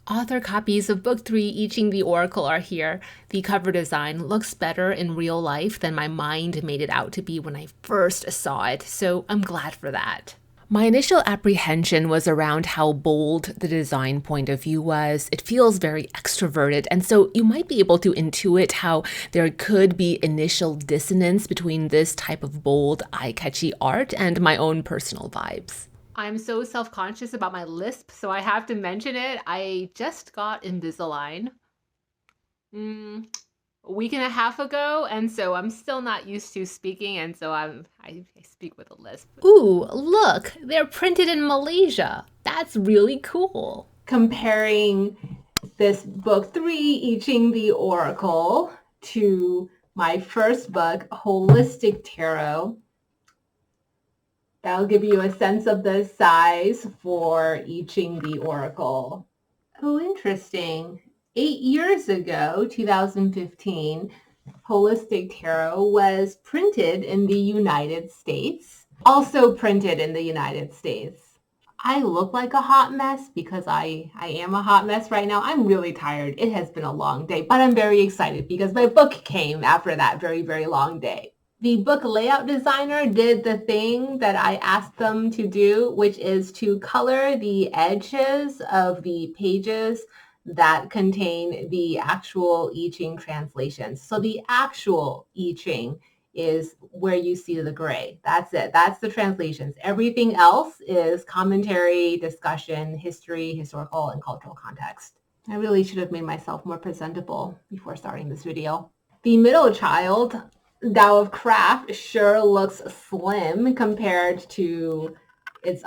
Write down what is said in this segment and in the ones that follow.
Author copies of Book 3, I Ching the Oracle, are here. The cover design looks better in real life than my mind made it out to be when I first saw it, so I'm glad for that. My initial apprehension was around how bold the design point of view was. It feels very extroverted, and so you might be able to intuit how there could be initial dissonance between this type of bold, eye-catchy art and my own personal vibes. I'm so self-conscious about my lisp, so I have to mention it. I just got Invisalign a week and a half ago, and so I'm still not used to speaking, and so I speak with a lisp. Ooh, look, they're printed in Malaysia. That's really cool. Comparing this book 3, I Ching the Oracle, to my first book, Holistic Tarot. That'll give you a sense of the size for I Ching the Oracle. Oh, interesting. 8 years ago, 2015, Holistic Tarot was printed in the United States. Also printed in the United States. I look like a hot mess because I am a hot mess right now. I'm really tired. It has been a long day, but I'm very excited because my book came after that very, very long day. The book layout designer did the thing that I asked them to do, which is to color the edges of the pages that contain the actual I Ching translations. So the actual I Ching is where you see the gray. That's it. That's the translations. Everything else is commentary, discussion, history, historical, and cultural context. I really should have made myself more presentable before starting this video. The middle child, Tao of Craft, sure looks slim compared to its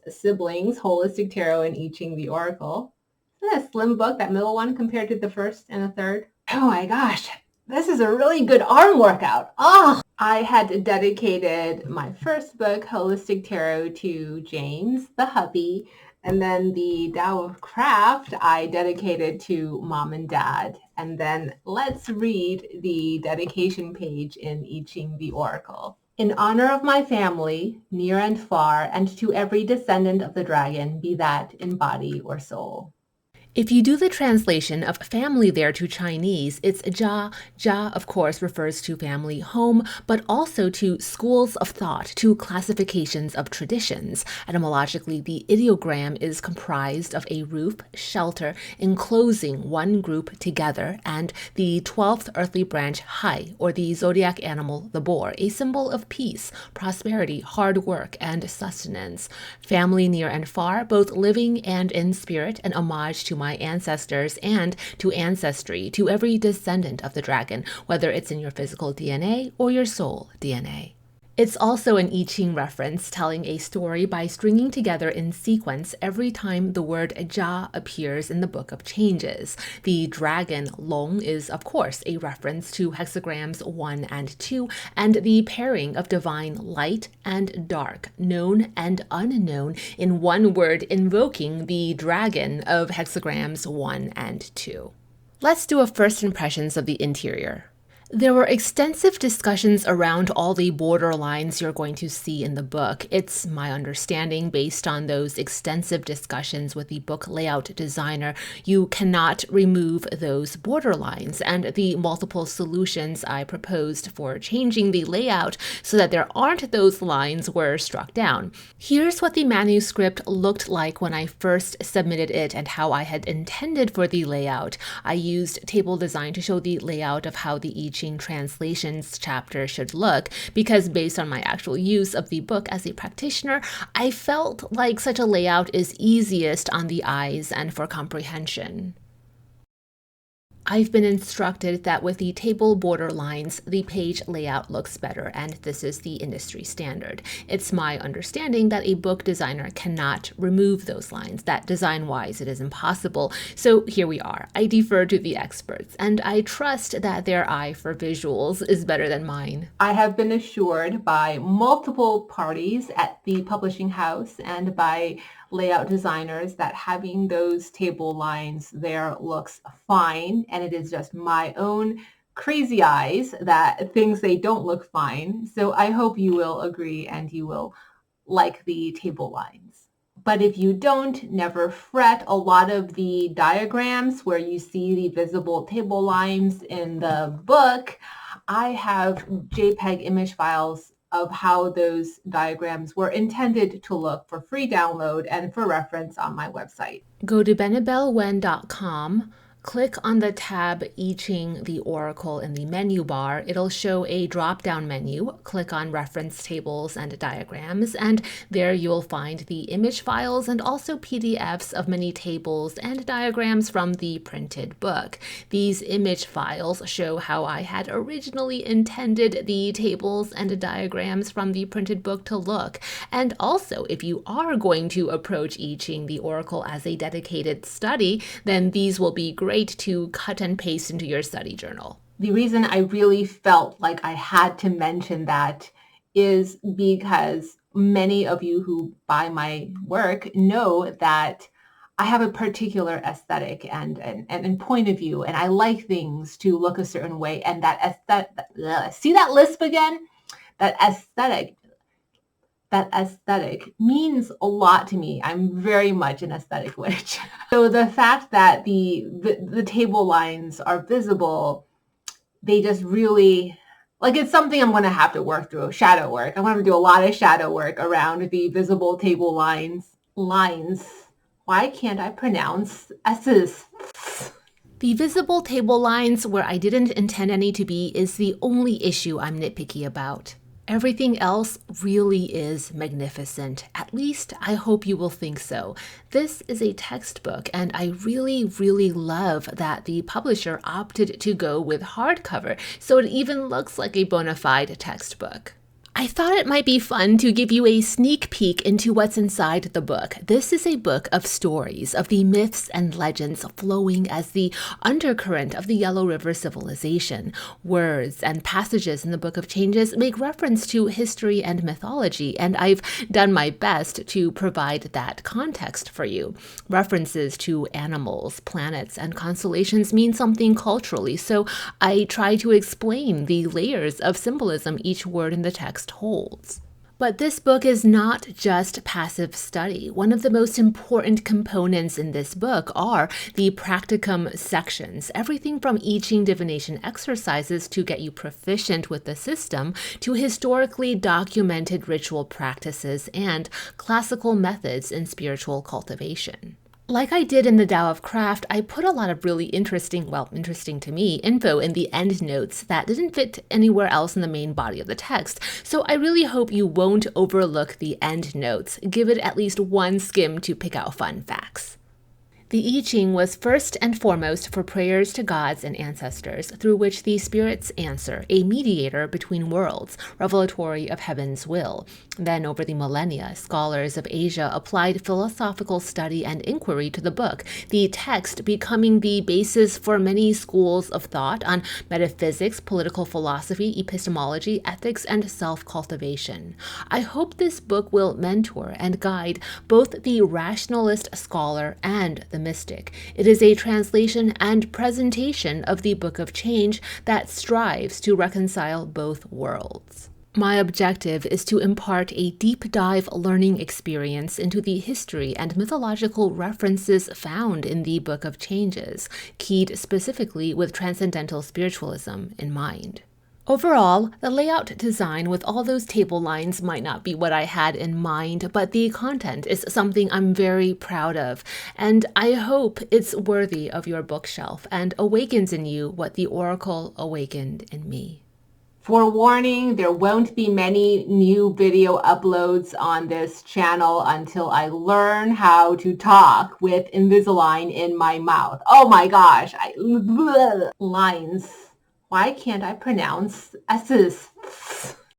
siblings, Holistic Tarot and I Ching the Oracle. Isn't that a slim book, that middle one, compared to the first and the third? Oh my gosh, this is a really good arm workout. Oh, I had dedicated my first book, Holistic Tarot, to James, the hubby, and then the Tao of Craft I dedicated to mom and dad. And then let's read the dedication page in I Ching the Oracle. In honor of my family, near and far, and to every descendant of the dragon, be that in body or soul. If you do the translation of family there to Chinese, it's jia. Jia, of course, refers to family home, but also to schools of thought, to classifications of traditions. Etymologically, the ideogram is comprised of a roof, shelter, enclosing one group together, and the 12th earthly branch, Hai, or the zodiac animal, the boar, a symbol of peace, prosperity, hard work, and sustenance. Family near and far, both living and in spirit, an homage to my ancestors and to ancestry, to every descendant of the dragon, whether it's in your physical DNA or your soul DNA. It's also an I Ching reference telling a story by stringing together in sequence every time the word Jia appears in the Book of Changes. The dragon Long is, of course, a reference to hexagrams 1 and 2, and the pairing of divine light and dark, known and unknown, in one word invoking the dragon of hexagrams 1 and 2. Let's do a first impressions of the interior. There were extensive discussions around all the border lines you're going to see in the book. It's my understanding, based on those extensive discussions with the book layout designer, you cannot remove those border lines, and the multiple solutions I proposed for changing the layout so that there aren't those lines were struck down. Here's what the manuscript looked like when I first submitted it and how I had intended for the layout. I used table design to show the layout of how the I Ching translations chapter should look, because based on my actual use of the book as a practitioner, I felt like such a layout is easiest on the eyes and for comprehension. I've been instructed that with the table border lines, the page layout looks better, and this is the industry standard. It's my understanding that a book designer cannot remove those lines, that design-wise it is impossible. So here we are. I defer to the experts, and I trust that their eye for visuals is better than mine. I have been assured by multiple parties at the publishing house and by layout designers that having those table lines there looks fine, and it is just my own crazy eyes that thinks they don't look fine. So I hope you will agree and you will like the table lines. But if you don't, never fret. A lot of the diagrams where you see the visible table lines in the book, I have JPEG image files of how those diagrams were intended to look for free download and for reference on my website. Go to benebellwen.com. Click on the tab I Ching the Oracle in the menu bar. It'll show a drop-down menu. Click on Reference Tables and Diagrams, and there you'll find the image files and also PDFs of many tables and diagrams from the printed book. These image files show how I had originally intended the tables and diagrams from the printed book to look. And also, if you are going to approach I Ching the Oracle as a dedicated study, then these will be great to cut and paste into your study journal. The reason I really felt like I had to mention that is because many of you who buy my work know that I have a particular aesthetic and point of view, and I like things to look a certain way. And that aesthetic, see that lisp again? That aesthetic means a lot to me. I'm very much an aesthetic witch. So the fact that the table lines are visible, they just really, like, it's something I'm going to have to work through, shadow work. I'm going to do a lot of shadow work around the visible table lines. Why can't I pronounce S's? The visible table lines where I didn't intend any to be is the only issue I'm nitpicky about. Everything else really is magnificent. At least I hope you will think so. This is a textbook, and I really, really love that the publisher opted to go with hardcover, so it even looks like a bona fide textbook. I thought it might be fun to give you a sneak peek into what's inside the book. This is a book of stories, of the myths and legends flowing as the undercurrent of the Yellow River civilization. Words and passages in the Book of Changes make reference to history and mythology, and I've done my best to provide that context for you. References to animals, planets, and constellations mean something culturally, so I try to explain the layers of symbolism each word in the text holds. But this book is not just passive study. One of the most important components in this book are the practicum sections, everything from I Ching divination exercises to get you proficient with the system to historically documented ritual practices and classical methods in spiritual cultivation. Like I did in the Tao of Craft, I put a lot of really interesting to me, info in the endnotes that didn't fit anywhere else in the main body of the text. So I really hope you won't overlook the endnotes. Give it at least one skim to pick out fun facts. The I Ching was first and foremost for prayers to gods and ancestors, through which the spirits answer, a mediator between worlds, revelatory of heaven's will. Then, over the millennia, scholars of Asia applied philosophical study and inquiry to the book, the text becoming the basis for many schools of thought on metaphysics, political philosophy, epistemology, ethics, and self-cultivation. I hope this book will mentor and guide both the rationalist scholar and the mystic. It is a translation and presentation of the Book of Change that strives to reconcile both worlds. My objective is to impart a deep dive learning experience into the history and mythological references found in the Book of Changes, keyed specifically with transcendental spiritualism in mind. Overall, the layout design with all those table lines might not be what I had in mind, but the content is something I'm very proud of, and I hope it's worthy of your bookshelf and awakens in you what the Oracle awakened in me. Forewarning, there won't be many new video uploads on this channel until I learn how to talk with Invisalign in my mouth. Oh my gosh, lines. Why can't I pronounce S's?